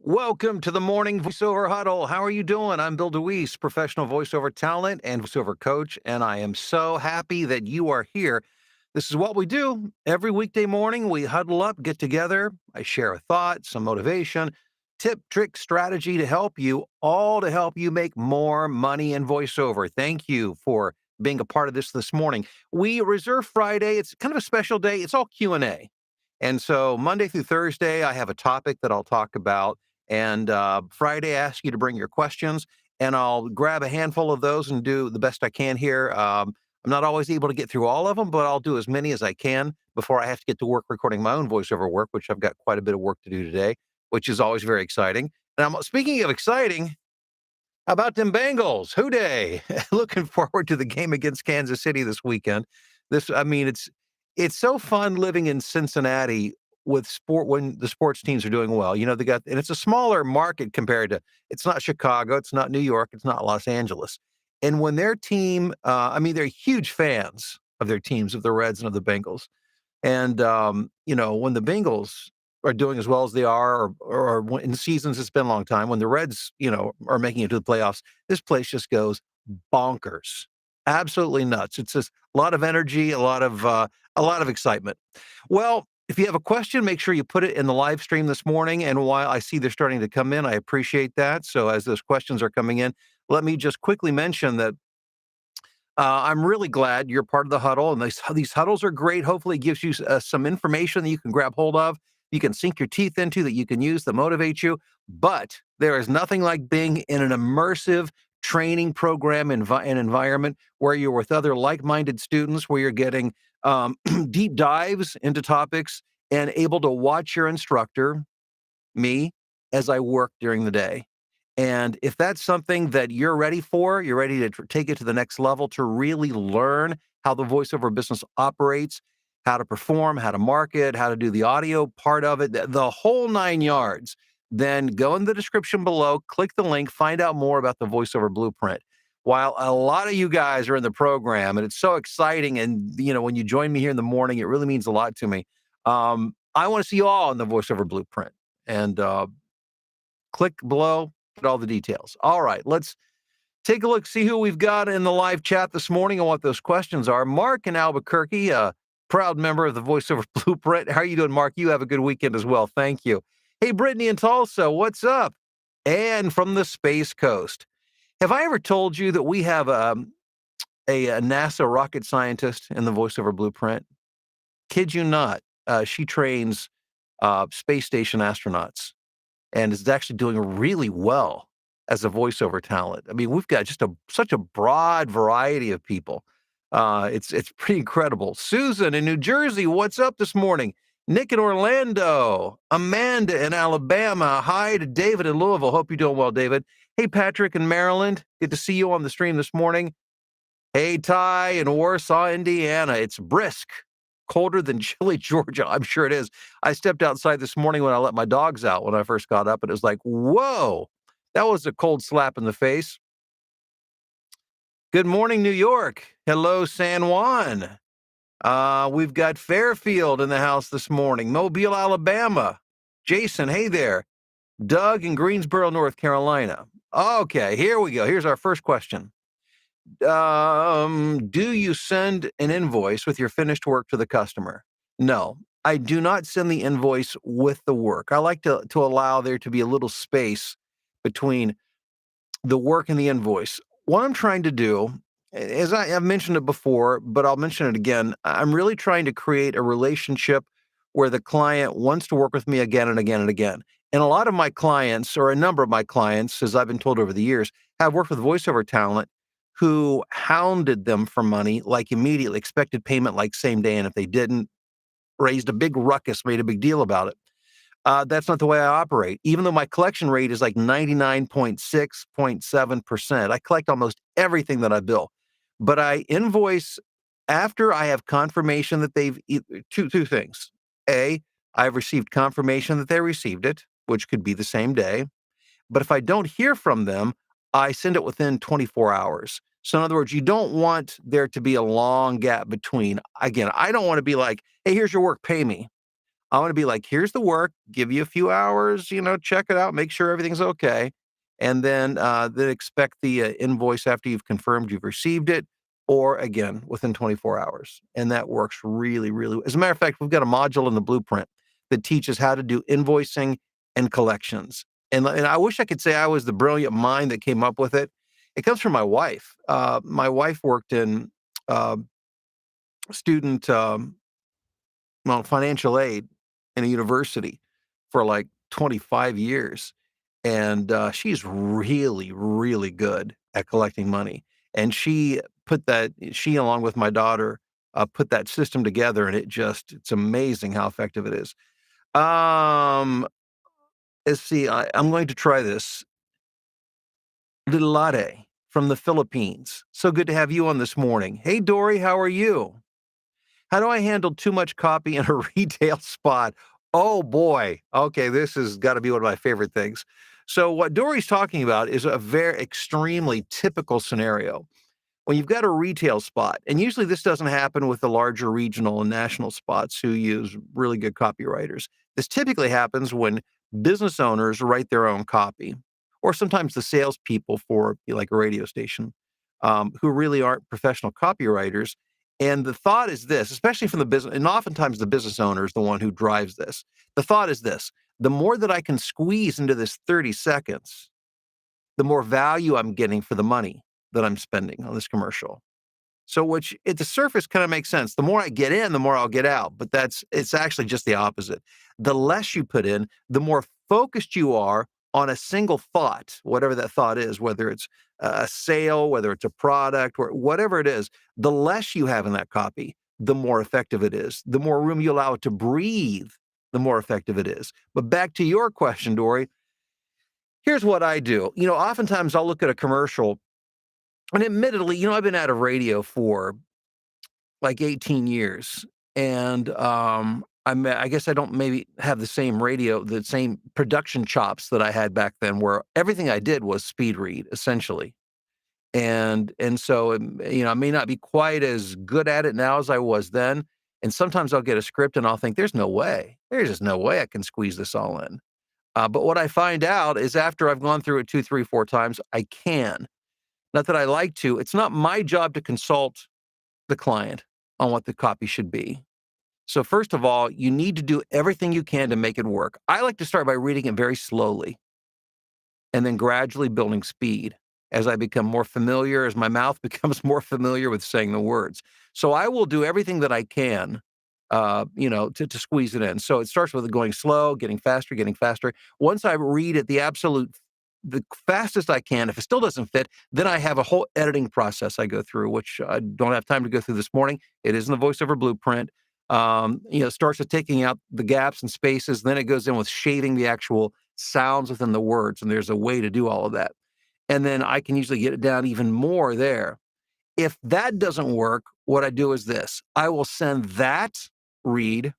Welcome to the morning voiceover huddle. How are you doing? I'm Bill DeWeese, professional voiceover talent and voiceover coach, and I am so happy that you are here. This is what we do every weekday morning. We huddle up, get together. I share a thought, some motivation, tip, trick, strategy to help you, all to help you make more money in voiceover. Thank you for being a part of this morning. We reserve Friday. It's kind of a special day. It's all Q&A. And so Monday through Thursday, I have a topic that I'll talk about. And Friday, I ask you to bring your questions, and I'll grab a handful of those and do the best I can here. I'm not always able to get through all of them, but I'll do as many as I can before I have to get to work recording my own voiceover work, which I've got quite a bit of work to do today, which is always very exciting. And speaking of exciting, how about them Bengals? Who day? Looking forward to the game against Kansas City this weekend. It's so fun living in Cincinnati with sport when the sports teams are doing well. You know, and it's a smaller market compared to, it's not Chicago, it's not New York, it's not Los Angeles. And when their team, they're huge fans of their teams, of the Reds and of the Bengals. And, when the Bengals are doing as well as they are, or in seasons, it's been a long time, when the Reds, are making it to the playoffs, this place just goes bonkers, absolutely nuts. It's just a lot of energy, a lot of excitement. Well, if you have a question, make sure you put it in the live stream this morning. And while I see they're starting to come in, I appreciate that. So as those questions are coming in, let me just quickly mention that I'm really glad you're part of the huddle, and these huddles are great. Hopefully, it gives you some information that you can grab hold of, you can sink your teeth into, that you can use to motivate you. But there is nothing like being in an immersive training program and environment where you're with other like-minded students, where you're getting deep dives into topics and able to watch your instructor, me, as I work during the day. And if that's something that you're ready for, you're ready to take it to the next level, to really learn how the voiceover business operates, how to perform, how to market, how to do the audio part of it, the whole nine yards, then go in the description below, click the link, find out more about the voiceover blueprint. While a lot of you guys are in the program and it's so exciting, and when you join me here in the morning, it really means a lot to me. I want to see you all in the voiceover blueprint. And click below, get all the details. All right, let's take a look, see who we've got in the live chat this morning and what those questions are. Mark in Albuquerque, a proud member of the voiceover blueprint. How are you doing, Mark? You have a good weekend as well. Thank you. Hey, Brittany in Tulsa, what's up? And from the Space Coast. Have I ever told you that we have a NASA rocket scientist in the voiceover blueprint? Kid you not. She trains space station astronauts and is actually doing really well as a voiceover talent. I mean, we've got just such a broad variety of people. It's pretty incredible. Susan in New Jersey, what's up this morning? Nick in Orlando, Amanda in Alabama. Hi to David in Louisville. Hope you're doing well, David. Hey, Patrick in Maryland. Good to see you on the stream this morning. Hey, Ty in Warsaw, Indiana. It's brisk, colder than chilly, Georgia. I'm sure it is. I stepped outside this morning when I let my dogs out when I first got up, and it was like, whoa, that was a cold slap in the face. Good morning, New York. Hello, San Juan. We've got Fairfield in the house this morning. Mobile, Alabama. Jason, hey there. Doug in Greensboro, North Carolina. Okay, here we go. Here's our first question. Do you send an invoice with your finished work to the customer? No, I do not send the invoice with the work. I like to allow there to be a little space between the work and the invoice. What I'm trying to do, as I've mentioned it before, but I'll mention it again, I'm really trying to create a relationship where the client wants to work with me again and again and again. And a lot of my clients, or a number of my clients, as I've been told over the years, have worked with voiceover talent who hounded them for money, like immediately, expected payment like same day, and if they didn't, raised a big ruckus, made a big deal about it. That's not the way I operate. Even though my collection rate is like 99.6.7%, I collect almost everything that I bill, but I invoice after I have confirmation that they've two things. A, I've received confirmation that they received it, which could be the same day. But if I don't hear from them, I send it within 24 hours. So in other words, you don't want there to be a long gap between. Again, I don't want to be like, hey, here's your work, pay me. I want to be like, here's the work, give you a few hours, check it out, make sure everything's okay. And then expect the invoice after you've confirmed you've received it, or again, within 24 hours. And that works really, really. As a matter of fact, we've got a module in the blueprint that teaches how to do invoicing and collections. And I wish I could say I was the brilliant mind that came up with it. It comes from my wife. My wife worked in uh, student financial aid in a university for like 25 years. And she's really, really good at collecting money. And she, along with my daughter, put that system together, and it's amazing how effective it is. Um, let's see, I'm going to try this. Little latte from the Philippines. So good to have you on this morning. Hey, Dory, how are you? How do I handle too much copy in a retail spot? Oh boy. Okay, this has got to be one of my favorite things. So what Dory's talking about is a very extremely typical scenario. When you've got a retail spot, and usually this doesn't happen with the larger regional and national spots who use really good copywriters. This typically happens when business owners write their own copy, or sometimes the salespeople for like a radio station, who really aren't professional copywriters. And the thought is this, especially from the business, and oftentimes the business owner is the one who drives this. The thought is this: the more that I can squeeze into this 30 seconds, the more value I'm getting for the money that I'm spending on this commercial. So which at the surface kind of makes sense. The more I get in, the more I'll get out. But it's actually just the opposite. The less you put in, the more focused you are on a single thought, whatever that thought is, whether it's a sale, whether it's a product, or whatever it is, the less you have in that copy, the more effective it is. The more room you allow it to breathe, the more effective it is. But back to your question, Dory, here's what I do. Oftentimes I'll look at a commercial, and admittedly, I've been out of radio for like 18 years. And I guess I don't maybe have the same production chops that I had back then, where everything I did was speed read, essentially. And so, I may not be quite as good at it now as I was then. And sometimes I'll get a script and I'll think, there's no way. There's just no way I can squeeze this all in. But what I find out is after I've gone through it 2, 3, 4 times, I can. Not that I like to. It's not my job to consult the client on what the copy should be. So first of all, you need to do everything you can to make it work. I like to start by reading it very slowly and then gradually building speed as I become more familiar, as my mouth becomes more familiar with saying the words. So I will do everything that I can, to squeeze it in. So it starts with going slow, getting faster, getting faster. Once I read it the fastest I can, if it still doesn't fit, then I have a whole editing process I go through, which I don't have time to go through this morning. It is in the voiceover blueprint. It starts with taking out the gaps and spaces. Then it goes in with shading the actual sounds within the words. And there's a way to do all of that. And then I can usually get it down even more there. If that doesn't work, what I do is this: I will send that read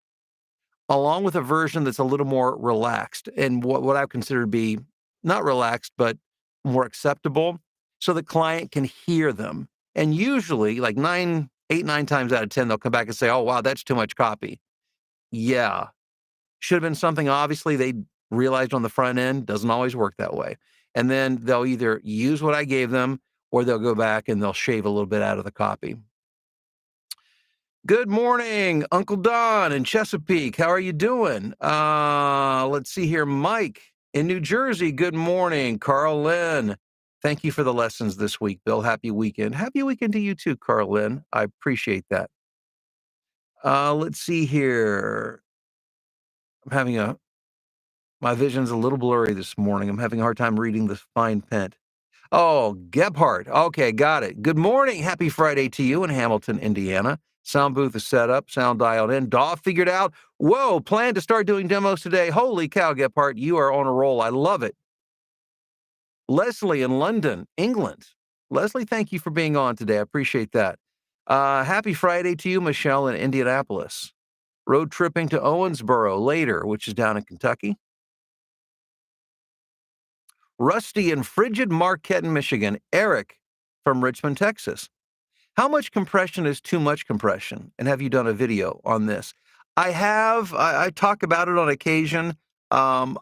along with a version that's a little more relaxed and what I consider to be not relaxed, but more acceptable, so the client can hear them. And usually, like 9 times out of 10, they'll come back and say, oh, wow, that's too much copy. Yeah. Should have been something obviously they realized on the front end. Doesn't always work that way. And then they'll either use what I gave them or they'll go back and they'll shave a little bit out of the copy. Good morning, Uncle Don in Chesapeake. How are you doing? Let's see here. Mike in New Jersey. Good morning. Carl Lynn. Thank you for the lessons this week, Bill. Happy weekend. Happy weekend to you too, Carl Lynn. I appreciate that. Let's see here. My vision's a little blurry this morning. I'm having a hard time reading this fine print. Oh, Gebhardt. Okay, got it. Good morning. Happy Friday to you in Hamilton, Indiana. Sound booth is set up, sound dialed in. DAW figured out. Whoa, plan to start doing demos today. Holy cow, Gebhardt, you are on a roll. I love it. Leslie in London, England. Leslie, thank you for being on today. I appreciate that. Happy Friday to you, Michelle in Indianapolis. Road tripping to Owensboro later, which is down in Kentucky. Rusty in frigid Marquette, Michigan. Eric from Richmond, Texas. How much compression is too much compression? And have you done a video on this? I talk about it on occasion, and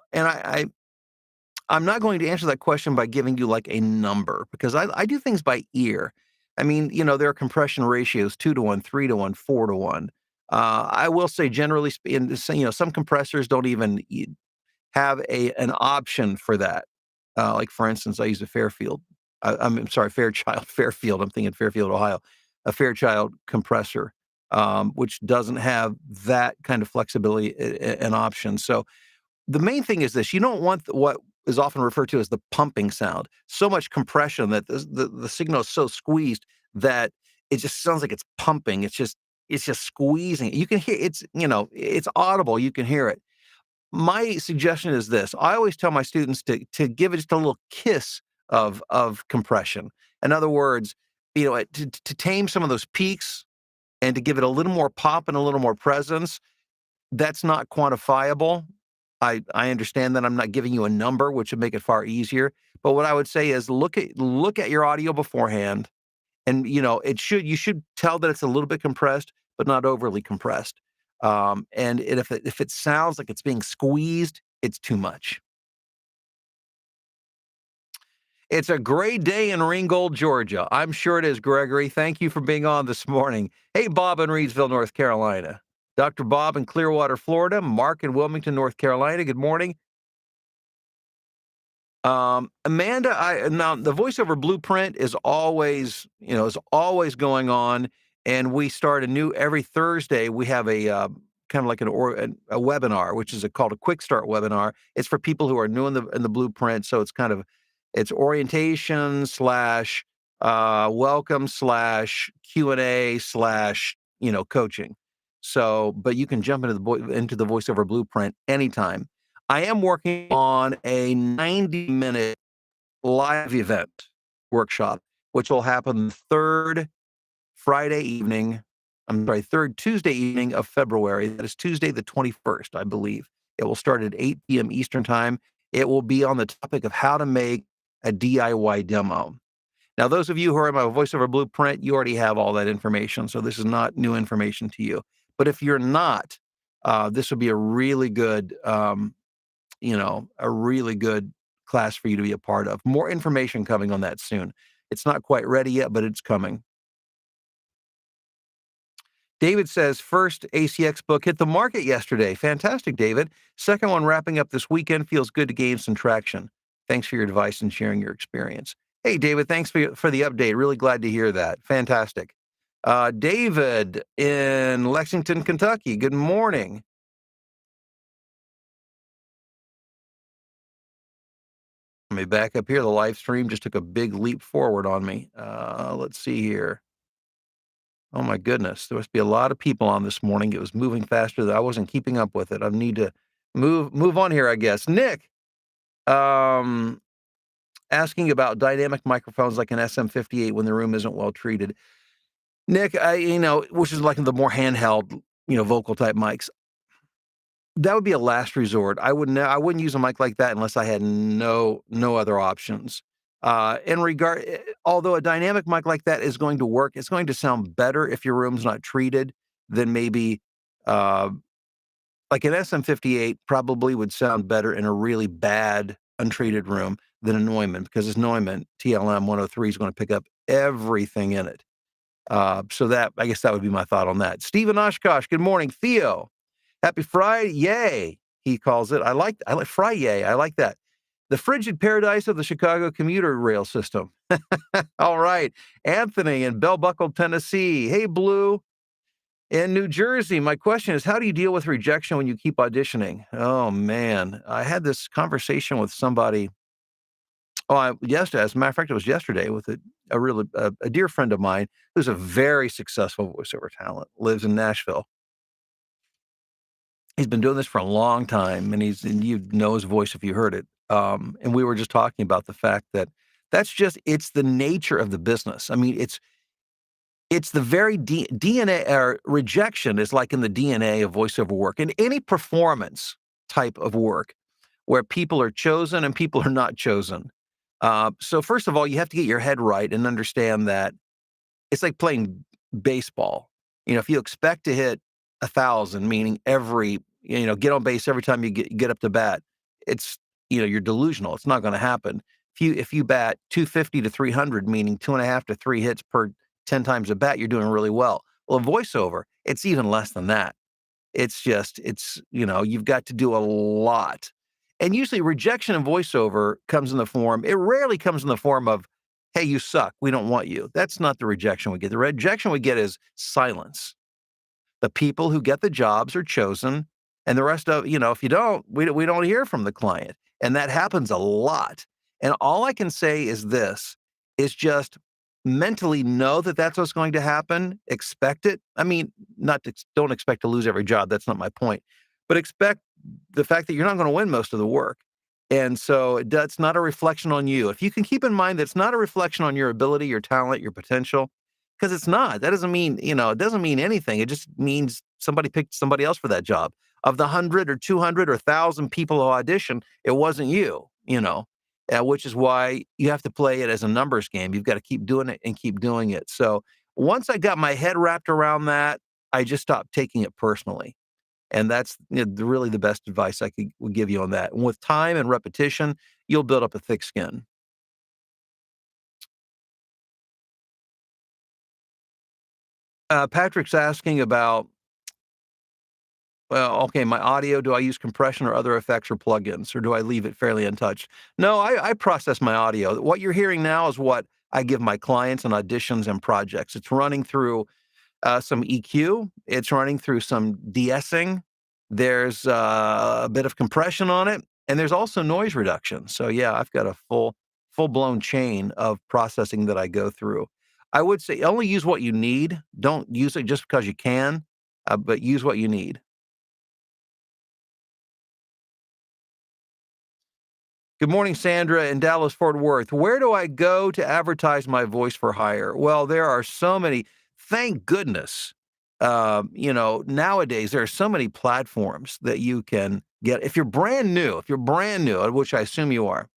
I'm not going to answer that question by giving you like a number because I do things by ear. I mean, there are compression ratios 2 to 1, 3 to 1, 4 to 1. I will say, generally speaking, some compressors don't even have an option for that. Like for instance, I use a Fairfield. I'm sorry, Fairchild, Fairfield. I'm thinking Fairfield, Ohio, a Fairchild compressor, which doesn't have that kind of flexibility and option. So the main thing is this: you don't want what is often referred to as the pumping sound. So much compression that the signal is so squeezed that it just sounds like it's pumping. It's just squeezing. You can hear it's audible. You can hear it. My suggestion is this: I always tell my students to give it just a little kiss of compression. In other words, to tame some of those peaks and to give it a little more pop and a little more presence. That's not quantifiable. I understand that I'm not giving you a number, which would make it far easier. But what I would say is look at your audio beforehand, and you should tell that it's a little bit compressed, but not overly compressed. And if it sounds like it's being squeezed, it's too much. It's a great day in Ringgold, Georgia. I'm sure it is, Gregory. Thank you for being on this morning. Hey, Bob in Reidsville, North Carolina. Dr. Bob in Clearwater, Florida. Mark in Wilmington, North Carolina. Good morning. Amanda, now the voiceover blueprint is always going on, and we start a new every Thursday. We have a kind of like a webinar, which is called a quick start webinar. It's for people who are new in the blueprint, so it's orientation slash welcome slash Q&A slash coaching. So, but you can jump into the voiceover blueprint anytime. I am working on a 90-minute live event workshop, which will happen third Tuesday evening of February. That is Tuesday the 21st, I believe. It will start at 8 p.m. Eastern time. It will be on the topic of how to make a DIY demo. Now, those of you who are in my voiceover blueprint, you already have all that information, so this is not new information to you. But if you're not, this would be a really good class for you to be a part of. More information coming on that soon. It's not quite ready yet, but it's coming. David says, first ACX book hit the market yesterday. Fantastic, David. Second one wrapping up this weekend. Feels good to gain some traction. Thanks for your advice and sharing your experience. Hey, David, thanks for the update. Really glad to hear that. Fantastic. David in Lexington, Kentucky. Good morning. Let me back up here. The live stream just took a big leap forward on me. Let's see here. Oh my goodness, there must be a lot of people on this morning. It was moving faster than I wasn't keeping up with it. I need to move on here, I guess. Nick, um, asking about dynamic microphones like an SM58 when the room isn't well treated. Nick, which is like the more handheld, vocal type mics. That would be a last resort. I wouldn't use a mic like that unless I had no other options. Although a dynamic mic like that is going to work, it's going to sound better if your room's not treated than maybe uh, like an SM58 probably would sound better in a really bad untreated room than a Neumann, because this Neumann TLM 103 is going to pick up everything in it. So I guess that would be my thought on that. Stephen Oshkosh, good morning. Theo, happy Friday, yay, he calls it. I like Friday, I like that. The frigid paradise of the Chicago commuter rail system. All right. Anthony in Bell Buckle, Tennessee. Hey, Blue in New Jersey. My question is, how do you deal with rejection when you keep auditioning? Oh, man. I had this conversation with somebody. Yesterday, as a matter of fact, it was yesterday with a dear friend of mine who's a very successful voiceover talent, lives in Nashville. He's been doing this for a long time, and you'd know his voice if you heard it. And we were just talking about the fact that it's the nature of the business. I mean, it's the very DNA, or rejection is like in the DNA of voiceover work, in any performance type of work where people are chosen and people are not chosen. So first of all, you have to get your head right and understand that it's like playing baseball. If you expect to hit 1,000, meaning get on base every time you get up to bat. It's, you're delusional. It's not going to happen. If you bat 250 to 300, meaning 2.5 to 3 hits per 10 times a bat, you're doing really well. Well, a voiceover, it's even less than that. You've got to do a lot. And usually rejection in voiceover it rarely comes in the form of, hey, you suck. We don't want you. That's not the rejection we get. The rejection we get is silence. The people who get the jobs are chosen, and the rest of, if you don't, we don't hear from the client. And that happens a lot. And all I can say is this, is just mentally know that that's what's going to happen. Expect it. I mean, don't expect to lose every job. That's not my point. But expect the fact that you're not going to win most of the work. And so that's not a reflection on you. If you can keep in mind that it's not a reflection on your ability, your talent, your potential, because it's not. That doesn't mean, it doesn't mean anything. It just means somebody picked somebody else for that job. Of the 100 or 200 or 1,000 people who audition, it wasn't which is why you have to play it as a numbers game. You've got to keep doing it and keep doing it. So once I got my head wrapped around that, I just stopped taking it personally. And that's really the best advice would give you on that. And with time and repetition, you'll build up a thick skin. Patrick's asking about, well, okay, my audio, do I use compression or other effects or plugins, or do I leave it fairly untouched? No, I process my audio. What you're hearing now is what I give my clients on auditions and projects. It's running through some EQ. It's running through some de-essing. There's a bit of compression on it, and there's also noise reduction. So yeah, I've got a full-blown chain of processing that I go through. I would say only use what you need. Don't use it just because you can, but use what you need. Good morning, Sandra in Dallas, Fort Worth. Where do I go to advertise my voice for hire? Well, there are so many. Thank goodness. Nowadays there are so many platforms that you can get. If you're brand new, which I assume you are,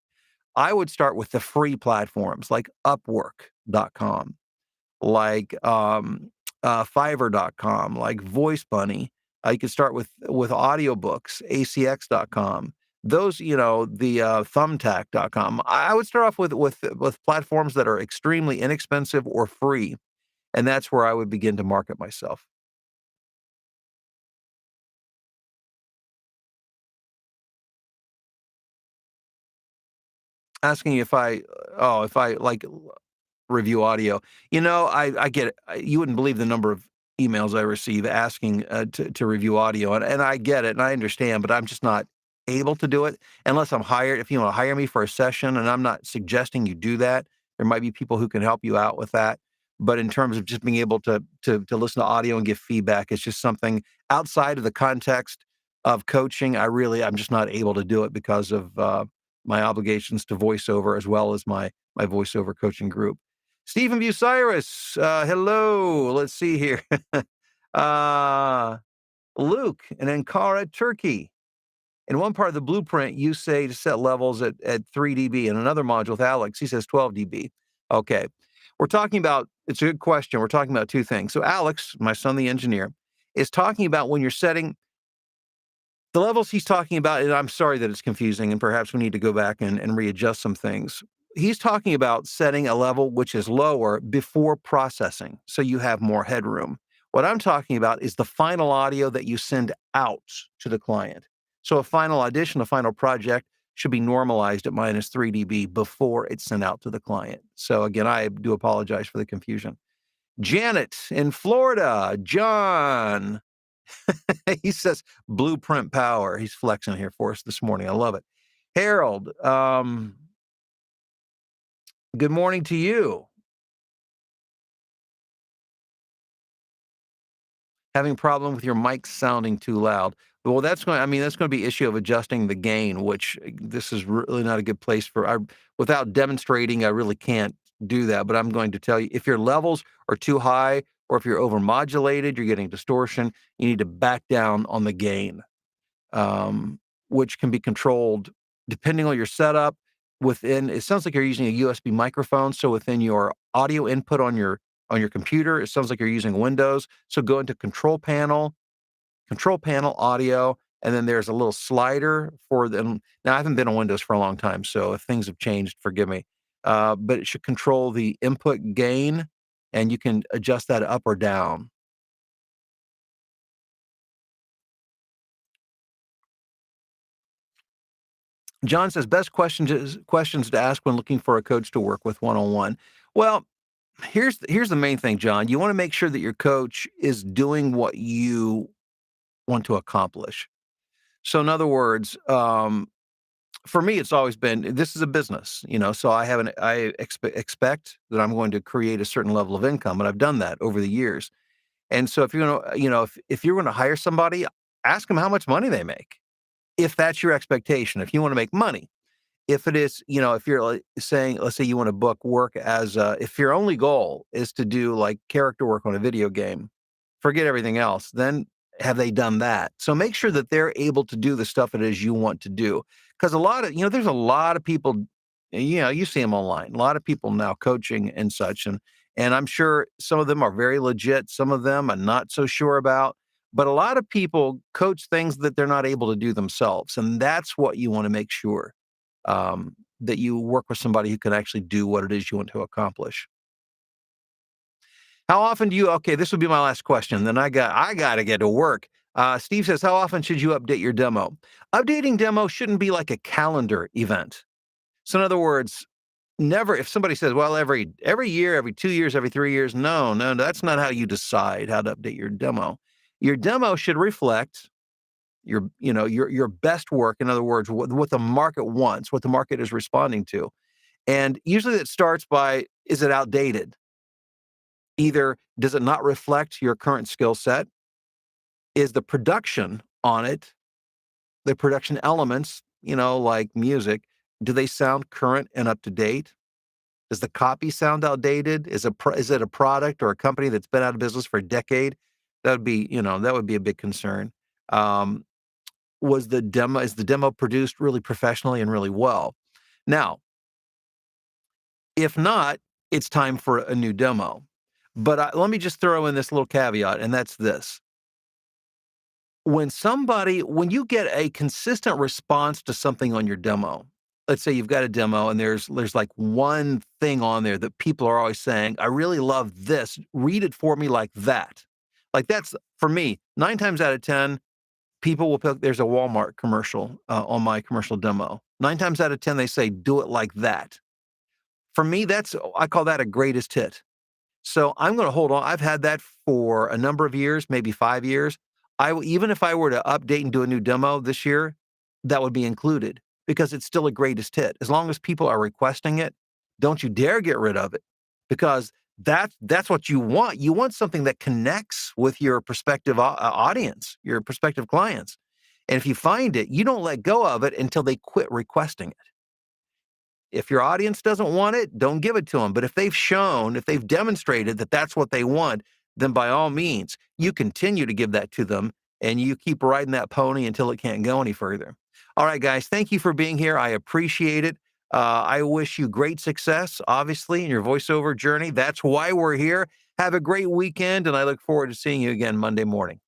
I would start with the free platforms like Upwork.com, like Fiverr.com, like Voice Bunny. You could start with audiobooks, ACX.com. Those, the Thumbtack.com. I would start off with platforms that are extremely inexpensive or free, and that's where I would begin to market myself. Asking if I like review audio. I get it. You wouldn't believe the number of emails I receive asking to review audio, and I get it, and I understand, but I'm just not able to do it unless I'm hired. If you want to hire me for a session, and I'm not suggesting you do that, there might be people who can help you out with that. But in terms of just being able to listen to audio and give feedback, it's just something outside of the context of coaching. I'm just not able to do it because of my obligations to voiceover as well as my voiceover coaching group. Stephen Bucyrus, hello. Let's see here. uh, Luke in Ankara, Turkey. In one part of the blueprint, you say to set levels at 3 dB. In another module with Alex, he says 12 dB. Okay. It's a good question. We're talking about two things. So Alex, my son, the engineer, is talking about when you're setting the levels he's talking about, and I'm sorry that it's confusing, and perhaps we need to go back and readjust some things. He's talking about setting a level which is lower before processing, so you have more headroom. What I'm talking about is the final audio that you send out to the client. So a final audition, a final project should be normalized at minus 3 dB before it's sent out to the client. So again, I do apologize for the confusion. Janet in Florida, John, he says blueprint power. He's flexing here for us this morning. I love it. Harold, good morning to you. Having a problem with your mic sounding too loud. Well, that's going to be issue of adjusting the gain, which this is really not a good place without demonstrating, I really can't do that. But I'm going to tell you, if your levels are too high or if you're overmodulated, you're getting distortion, you need to back down on the gain, which can be controlled depending on your setup. It sounds like you're using a USB microphone. So within your audio input on your computer, it sounds like you're using Windows. So go into Control Panel, control panel, audio, and then there's a little slider for them. Now, I haven't been on Windows for a long time, so if things have changed, forgive me. But it should control the input gain, and you can adjust that up or down. John says, best questions to ask when looking for a coach to work with one-on-one. Well, here's the main thing, John. You want to make sure that your coach is doing what you want to accomplish. So, in other words, for me, it's always been this is a business, so I expect that I'm going to create a certain level of income, and I've done that over the years. And so, if you're going to, if you're going to hire somebody, ask them how much money they make. If that's your expectation, if you want to make money, if it is, if you're like saying, let's say you want to book work if your only goal is to do like character work on a video game, forget everything else. Then have they done that? So make sure that they're able to do the stuff it is you want to do. Because there's a lot of people, you see them online, a lot of people now coaching and such. And I'm sure some of them are very legit. Some of them I'm not so sure about. But a lot of people coach things that they're not able to do themselves. And that's what you want to make sure that you work with somebody who can actually do what it is you want to accomplish. How often do you? Okay, this would be my last question. Then I got to get to work. Steve says, how often should you update your demo? Updating demo shouldn't be like a calendar event. So in other words, never. If somebody says, well, every year, every 2 years, every 3 years, no, no, that's not how you decide how to update your demo. Your demo should reflect your best work. In other words, what the market wants, what the market is responding to. And usually it starts by, is it outdated? Either does it not reflect your current skill set? Is the production on it, the production elements, like music, do they sound current and up to date? Does the copy sound outdated? Is it a product or a company that's been out of business for a decade? That would be a big concern. Um, is the demo produced really professionally and really well? Now, if not, it's time for a new demo. But let me just throw in this little caveat, and that's this. When you get a consistent response to something on your demo, let's say you've got a demo and there's like one thing on there that people are always saying, I really love this. Read it for me like that. Like that's for me, 9 times out of 10, people will pick, there's a Walmart commercial on my commercial demo. 9 times out of 10, they say, do it like that. For me, I call that a greatest hit. So I'm going to hold on. I've had that for a number of years, maybe 5 years. Even if I were to update and do a new demo this year, that would be included because it's still a greatest hit. As long as people are requesting it, don't you dare get rid of it because that's what you want. You want something that connects with your prospective audience, your prospective clients. And if you find it, you don't let go of it until they quit requesting it. If your audience doesn't want it, don't give it to them. But if they've demonstrated that that's what they want, then by all means, you continue to give that to them and you keep riding that pony until it can't go any further. All right, guys, thank you for being here. I appreciate it. I wish you great success, obviously, in your voiceover journey. That's why we're here. Have a great weekend, and I look forward to seeing you again Monday morning.